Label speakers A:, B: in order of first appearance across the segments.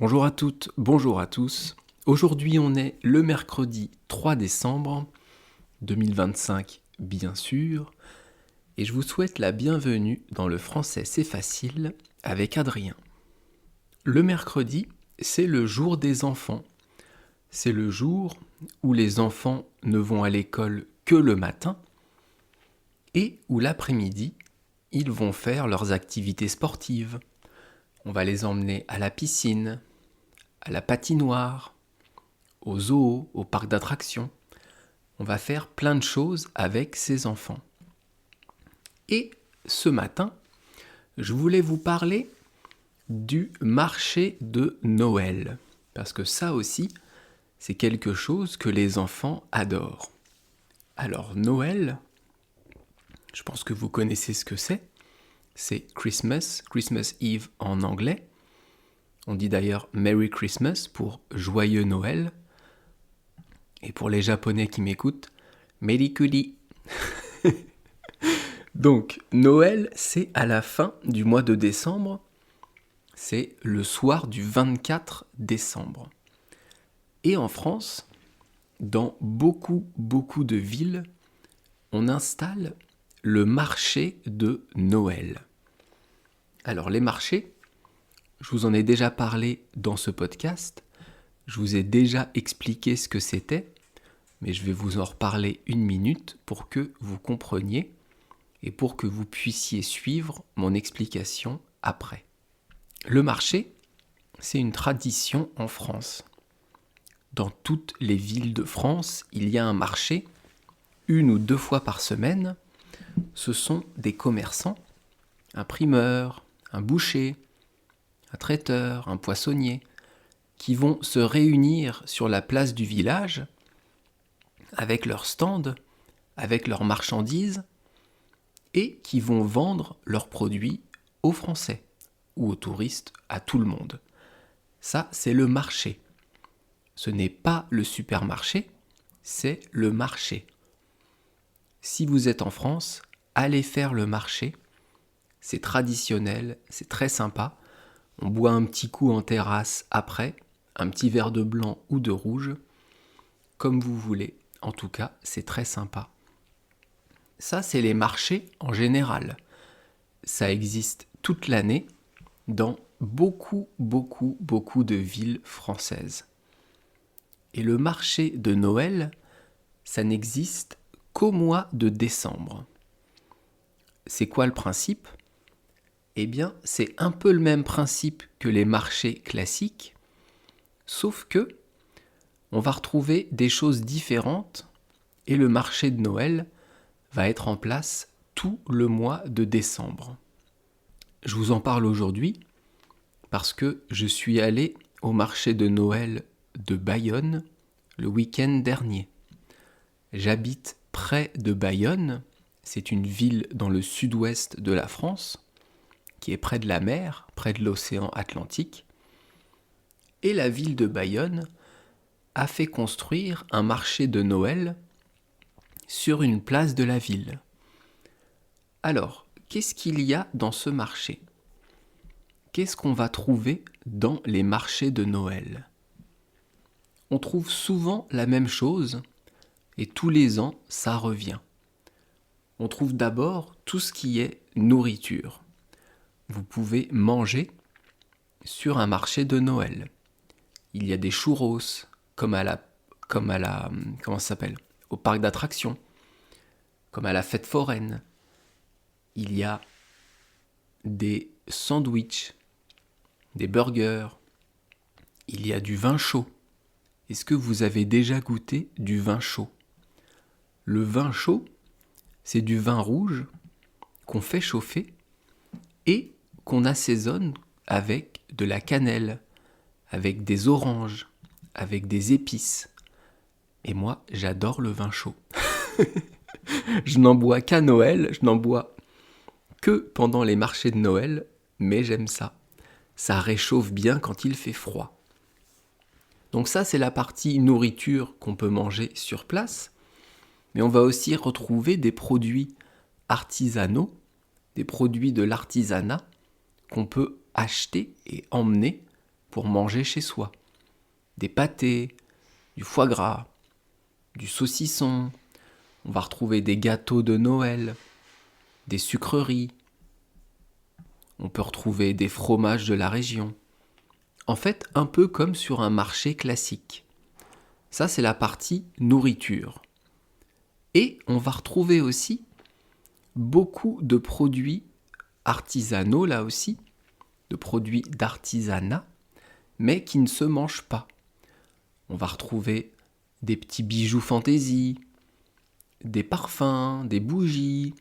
A: Bonjour à toutes, bonjour à tous. Aujourd'hui on est le mercredi 3 décembre 2025 bien sûr, et je vous souhaite la bienvenue dans le français c'est facile avec Adrien. Le mercredi, c'est le jour des enfants. C'est le jour où les enfants ne vont à l'école que le matin et où l'après-midi, ils vont faire leurs activités sportives. On va les emmener à la piscine, à la patinoire, au zoo, au parc d'attractions. On va faire plein de choses avec ces enfants. Et ce matin, je voulais vous parler du marché de Noël. Parce que ça aussi, c'est quelque chose que les enfants adorent. Alors Noël, je pense que vous connaissez ce que c'est. C'est Christmas Eve en anglais. On dit d'ailleurs Merry Christmas pour Joyeux Noël. Et pour les Japonais qui m'écoutent, Merikuri. Donc, Noël, c'est à la fin du mois de décembre. C'est le soir du 24 décembre. Et en France, dans beaucoup de villes, on installe le marché de Noël. Alors, les marchés, je vous en ai déjà parlé dans ce podcast. Je vous ai déjà expliqué ce que c'était. Mais je vais vous en reparler une minute pour que vous compreniez et pour que vous puissiez suivre mon explication après. Le marché, c'est une tradition en France. Dans toutes les villes de France, il y a un marché, 1 ou 2 fois par semaine. Ce sont des commerçants, un primeur, un boucher, un traiteur, un poissonnier, qui vont se réunir sur la place du village avec leurs stands, avec leurs marchandises, et qui vont vendre leurs produits aux Français ou aux touristes, à tout le monde. Ça, c'est le marché. Ce n'est pas le supermarché, c'est le marché. Si vous êtes en France, allez faire le marché. C'est traditionnel, c'est très sympa. On boit un petit coup en terrasse après, un petit verre de blanc ou de rouge, comme vous voulez. En tout cas, c'est très sympa. Ça, c'est les marchés en général. Ça existe toute l'année dans beaucoup de villes françaises. Et le marché de Noël, ça n'existe qu'au mois de décembre. C'est quoi le principe ? Eh bien, c'est un peu le même principe que les marchés classiques, sauf que on va retrouver des choses différentes et le marché de Noël va être en place tout le mois de décembre. Je vous en parle aujourd'hui parce que je suis allé au marché de Noël de Bayonne le week-end dernier. J'habite près de Bayonne, c'est une ville dans le sud-ouest de la France, qui est près de la mer, près de l'océan Atlantique. Et la ville de Bayonne a fait construire un marché de Noël sur une place de la ville. Alors, qu'est-ce qu'il y a dans ce marché ? Qu'est-ce qu'on va trouver dans les marchés de Noël ? On trouve souvent la même chose et tous les ans, ça revient. On trouve d'abord tout ce qui est nourriture. Vous pouvez manger sur un marché de Noël. Il y a des churros, comment ça s'appelle ? Au parc d'attractions, comme à la fête foraine. Il y a des sandwichs, des burgers. Il y a du vin chaud. Est-ce que vous avez déjà goûté du vin chaud ? Le vin chaud, c'est du vin rouge qu'on fait chauffer et qu'on assaisonne avec de la cannelle, avec des oranges, avec des épices. Et moi, j'adore le vin chaud. Je n'en bois qu'à Noël, je n'en bois que pendant les marchés de Noël, mais j'aime ça. Ça réchauffe bien quand il fait froid. Donc ça, c'est la partie nourriture qu'on peut manger sur place. Mais on va aussi retrouver des produits artisanaux, des produits de l'artisanat qu'on peut acheter et emmener pour manger chez soi. Des pâtés, du foie gras, du saucisson. On va retrouver des gâteaux de Noël, des sucreries. On peut retrouver des fromages de la région. En fait, un peu comme sur un marché classique. Ça, c'est la partie nourriture. Et on va retrouver aussi beaucoup de produits artisanaux, là aussi, de produits d'artisanat, mais qui ne se mangent pas. On va retrouver des petits bijoux fantaisie, des parfums, des bougies,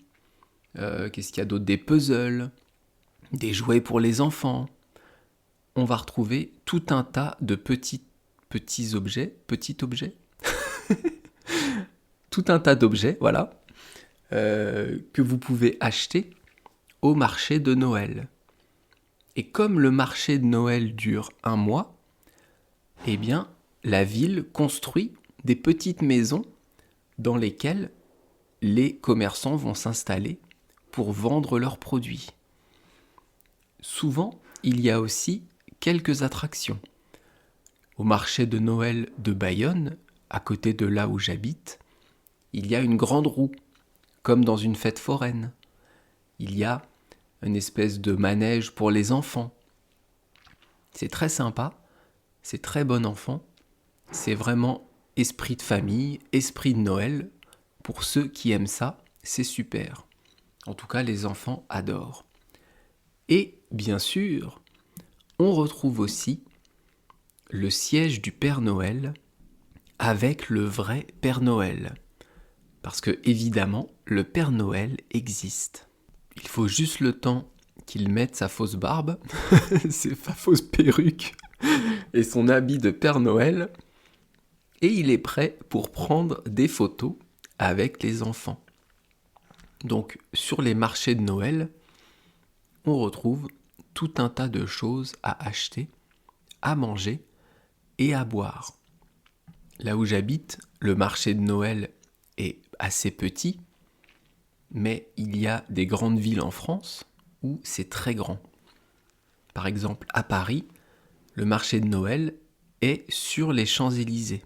A: qu'est-ce qu'il y a d'autre, des puzzles, des jouets pour les enfants. On va retrouver tout un tas de petits objets, tout un tas d'objets, voilà, que vous pouvez acheter au marché de Noël. Et comme le marché de Noël dure 1 mois, eh bien, la ville construit des petites maisons dans lesquelles les commerçants vont s'installer pour vendre leurs produits. Souvent, il y a aussi quelques attractions. Au marché de Noël de Bayonne, à côté de là où j'habite, il y a une grande roue, comme dans une fête foraine. Il y a une espèce de manège pour les enfants. C'est très sympa, c'est très bon enfant, c'est vraiment esprit de famille, esprit de Noël. Pour ceux qui aiment ça, c'est super. En tout cas, les enfants adorent. Et bien sûr, on retrouve aussi le siège du Père Noël avec le vrai Père Noël. Parce que, évidemment, le Père Noël existe. Il faut juste le temps qu'il mette sa fausse barbe, sa fausse perruque et son habit de Père Noël. Et il est prêt pour prendre des photos avec les enfants. Donc, sur les marchés de Noël, on retrouve tout un tas de choses à acheter, à manger et à boire. Là où j'habite, le marché de Noël est assez petit, mais il y a des grandes villes en France où c'est très grand. Par exemple, à Paris, le marché de Noël est sur les Champs-Élysées,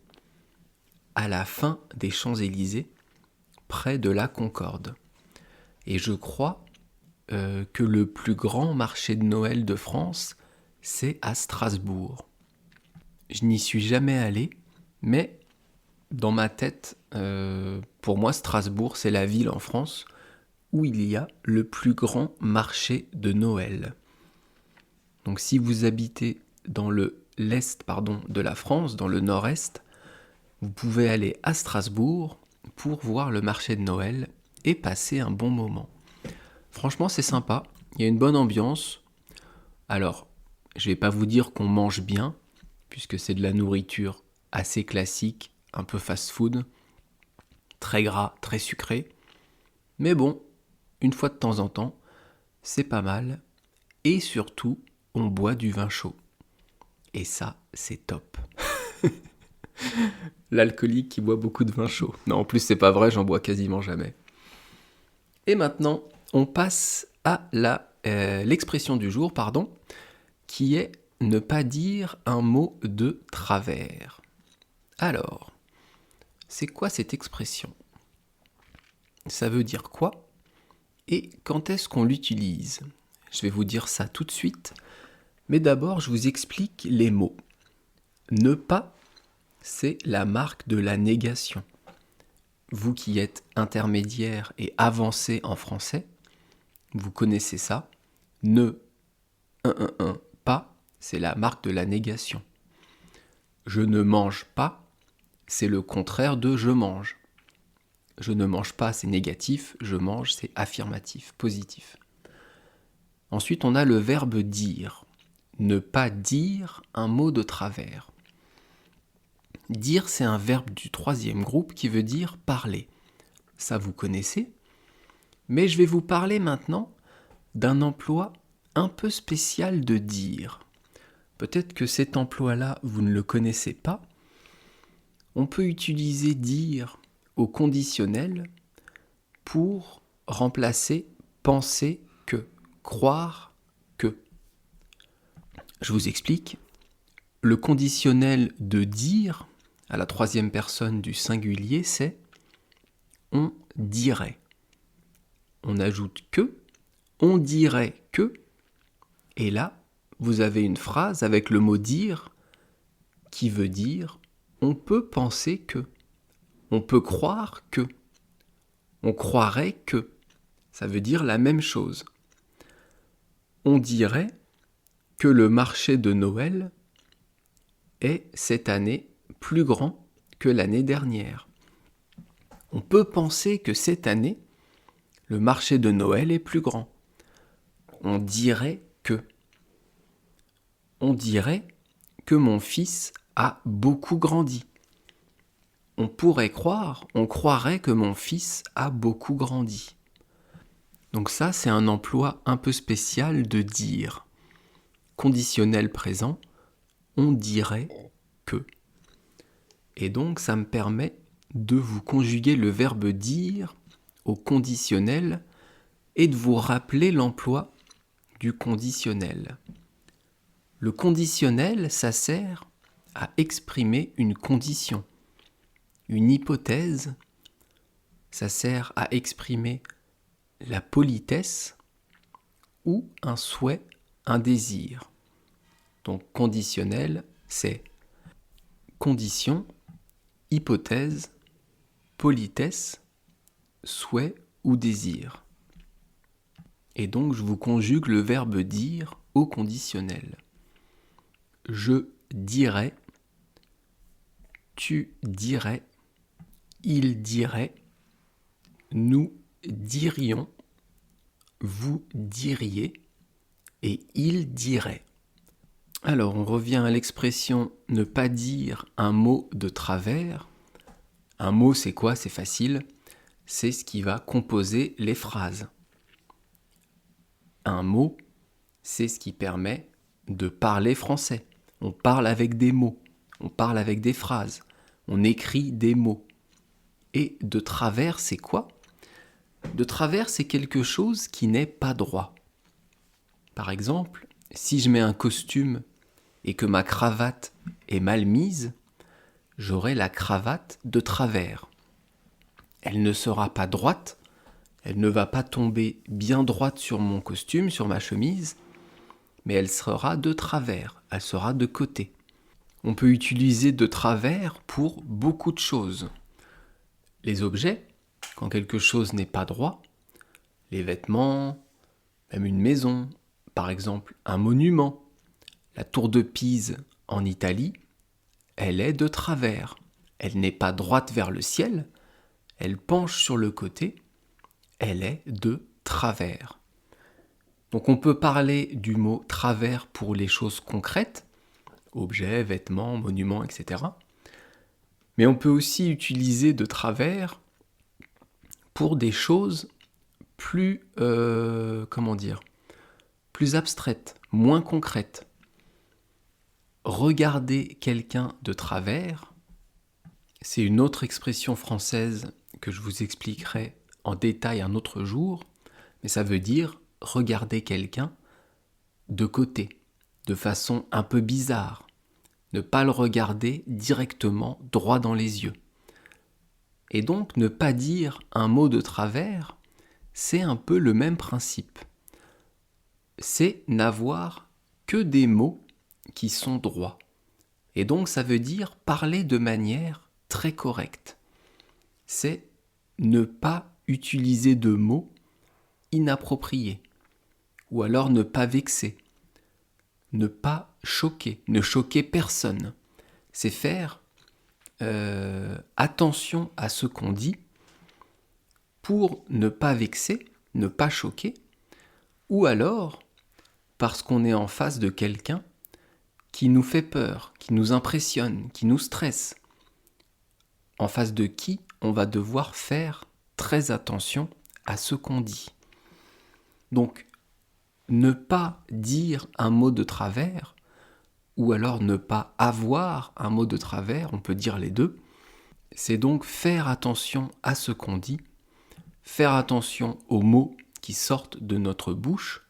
A: à la fin des Champs-Élysées, près de la Concorde. Et je crois que le plus grand marché de Noël de France, c'est à Strasbourg. Je n'y suis jamais allé, mais dans ma tête, pour moi, Strasbourg, c'est la ville en France où il y a le plus grand marché de Noël. Donc si vous habitez dans l'est de la France, dans le nord-est, vous pouvez aller à Strasbourg pour voir le marché de Noël et passer un bon moment. Franchement, c'est sympa, il y a une bonne ambiance. Alors, je ne vais pas vous dire qu'on mange bien, puisque c'est de la nourriture assez classique, un peu fast-food, très gras, très sucré. Mais bon, une fois de temps en temps, c'est pas mal. Et surtout, on boit du vin chaud. Et ça, c'est top. L'alcoolique qui boit beaucoup de vin chaud. Non, en plus, c'est pas vrai, j'en bois quasiment jamais. Et maintenant, on passe à l'expression du jour, qui est ne pas dire un mot de travers. Alors, c'est quoi cette expression ? Ça veut dire quoi ? Et quand est-ce qu'on l'utilise ? Je vais vous dire ça tout de suite, mais d'abord je vous explique les mots. Ne pas, c'est la marque de la négation. Vous qui êtes intermédiaire et avancé en français, vous connaissez ça. Ne, pas, c'est la marque de la négation. Je ne mange pas, c'est le contraire de je mange. Je ne mange pas, c'est négatif. Je mange, c'est affirmatif, positif. Ensuite, on a le verbe dire. Ne pas dire un mot de travers. Dire, c'est un verbe du 3e groupe qui veut dire parler. Ça, vous connaissez. Mais je vais vous parler maintenant d'un emploi un peu spécial de dire. Peut-être que cet emploi-là, vous ne le connaissez pas. On peut utiliser dire au conditionnel pour remplacer penser que, croire que. Je vous explique. Le conditionnel de dire, à la troisième personne du singulier, c'est on dirait. On ajoute que, on dirait que, et là, vous avez une phrase avec le mot dire qui veut dire on peut penser que, on peut croire que, on croirait que. Ça veut dire la même chose. On dirait que le marché de Noël est cette année plus grand que l'année dernière. On peut penser que cette année, le marché de Noël est plus grand. On dirait que. On dirait que mon fils a beaucoup grandi. On pourrait croire, on croirait que mon fils a beaucoup grandi. Donc ça, c'est un emploi un peu spécial de dire. Conditionnel présent, on dirait que. Et donc, ça me permet de vous conjuguer le verbe dire au conditionnel et de vous rappeler l'emploi du conditionnel. Le conditionnel, ça sert à exprimer une condition. Une hypothèse, ça sert à exprimer la politesse ou un souhait, un désir. Donc conditionnel, c'est condition, hypothèse, politesse, souhait ou désir. Et donc je vous conjugue le verbe dire au conditionnel. Je dirais, tu dirais, il dirait, nous dirions, vous diriez et il dirait. Alors on revient à l'expression ne pas dire un mot de travers. Un mot c'est quoi? C'est facile. C'est ce qui va composer les phrases. Un mot, c'est ce qui permet de parler français. On parle avec des mots, on parle avec des phrases, on écrit des mots. Et de travers, c'est quoi? De travers, c'est quelque chose qui n'est pas droit. Par exemple, si je mets un costume et que ma cravate est mal mise, j'aurai la cravate de travers. Elle ne sera pas droite, elle ne va pas tomber bien droite sur mon costume, sur ma chemise, mais elle sera de travers, elle sera de côté. On peut utiliser de travers pour beaucoup de choses. Les objets, quand quelque chose n'est pas droit, les vêtements, même une maison, par exemple un monument. La tour de Pise en Italie, elle est de travers. Elle n'est pas droite vers le ciel, elle penche sur le côté, elle est de travers. Donc on peut parler du mot travers pour les choses concrètes, objets, vêtements, monuments, etc. Mais on peut aussi utiliser de travers pour des choses plus, plus abstraites, moins concrètes. Regarder quelqu'un de travers, c'est une autre expression française que je vous expliquerai en détail un autre jour, mais ça veut dire regarder quelqu'un de côté, de façon un peu bizarre, ne pas le regarder directement droit dans les yeux. Et donc ne pas dire un mot de travers, c'est un peu le même principe. C'est n'avoir que des mots qui sont droits. Et donc ça veut dire parler de manière très correcte. C'est ne pas utiliser de mots inappropriés. Ou alors ne pas vexer. Ne pas choquer. Ne choquer personne. C'est faire attention à ce qu'on dit pour ne pas vexer, ne pas choquer. Ou alors parce qu'on est en face de quelqu'un qui nous fait peur, qui nous impressionne, qui nous stresse, en face de qui on va devoir faire très attention à ce qu'on dit. Donc, ne pas dire un mot de travers, ou alors ne pas avoir un mot de travers, on peut dire les deux, c'est donc faire attention à ce qu'on dit, faire attention aux mots qui sortent de notre bouche,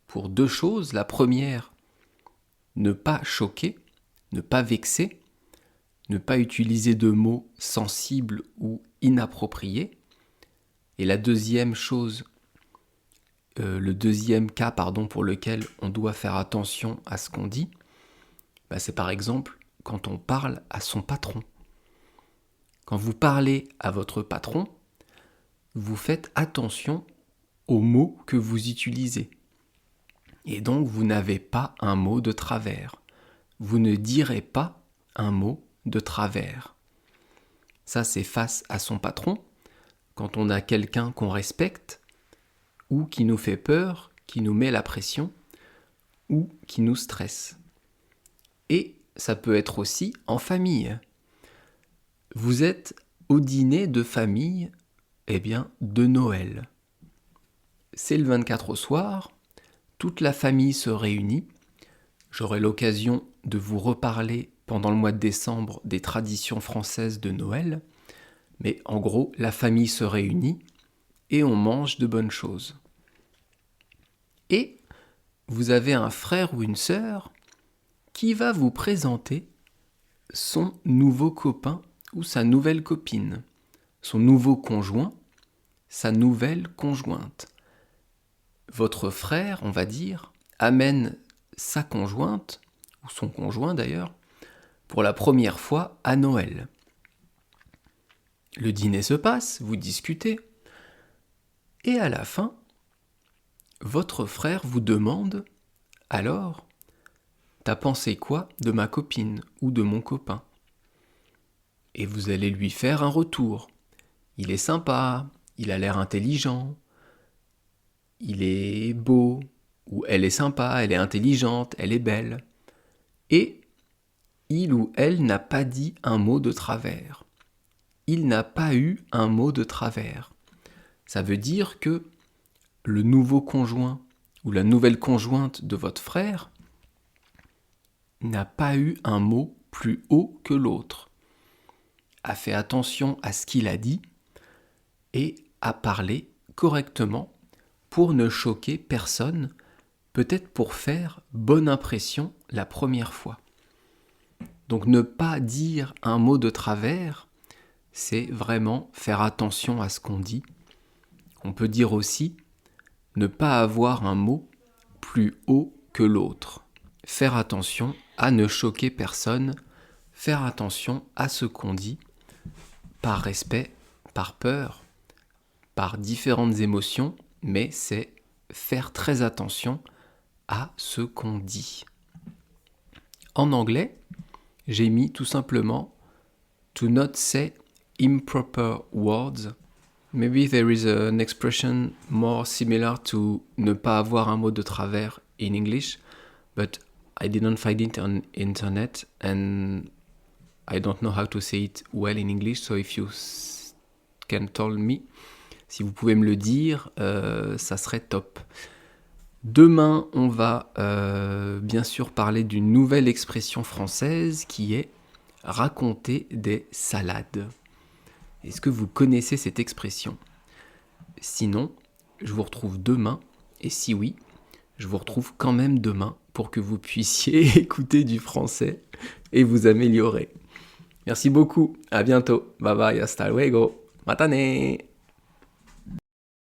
A: pour deux choses. La première, ne pas choquer, ne pas vexer, ne pas utiliser de mots sensibles ou inappropriés. Et la deuxième chose, le deuxième cas pour lequel on doit faire attention à ce qu'on dit, c'est par exemple quand on parle à son patron. Quand vous parlez à votre patron, vous faites attention aux mots que vous utilisez. Et donc vous n'avez pas un mot de travers. Vous ne direz pas un mot de travers. Ça, c'est face à son patron, quand on a quelqu'un qu'on respecte, ou qui nous fait peur, qui nous met la pression, ou qui nous stresse. Et ça peut être aussi en famille. Vous êtes au dîner de famille, de Noël. C'est le 24 au soir, toute la famille se réunit. J'aurai l'occasion de vous reparler pendant le mois de décembre des traditions françaises de Noël. Mais en gros, la famille se réunit et on mange de bonnes choses. Et vous avez un frère ou une sœur qui va vous présenter son nouveau copain ou sa nouvelle copine, son nouveau conjoint, sa nouvelle conjointe. Votre frère, on va dire, amène sa conjointe, ou son conjoint d'ailleurs, pour la première fois à Noël. Le dîner se passe, vous discutez, et à la fin, votre frère vous demande « Alors, t'as pensé quoi de ma copine ou de mon copain ?» Et vous allez lui faire un retour. Il est sympa, il a l'air intelligent, il est beau, ou elle est sympa, elle est intelligente, elle est belle. Et il ou elle n'a pas dit un mot de travers. Il n'a pas eu un mot de travers. Ça veut dire que le nouveau conjoint ou la nouvelle conjointe de votre frère n'a pas eu un mot plus haut que l'autre, a fait attention à ce qu'il a dit et a parlé correctement pour ne choquer personne, peut-être pour faire bonne impression la première fois. Donc ne pas dire un mot de travers, c'est vraiment faire attention à ce qu'on dit. On peut dire aussi ne pas avoir un mot plus haut que l'autre. Faire attention à ne choquer personne, faire attention à ce qu'on dit, par respect, par peur, par différentes émotions, mais c'est faire très attention à ce qu'on dit. En anglais, j'ai mis tout simplement to not say improper words. Maybe there is an expression more similar to ne pas avoir un mot de travers in English, but I didn't find it on internet and I don't know how to say it well in English, so if you can tell me, si vous pouvez me le dire, ça serait top. Demain, on va bien sûr parler d'une nouvelle expression française qui est raconter des salades. Est-ce que vous connaissez cette expression ? Sinon, je vous retrouve demain, et si oui, je vous retrouve quand même demain pour que vous puissiez écouter du français et vous améliorer. Merci beaucoup, à bientôt, bye bye, hasta luego, matane.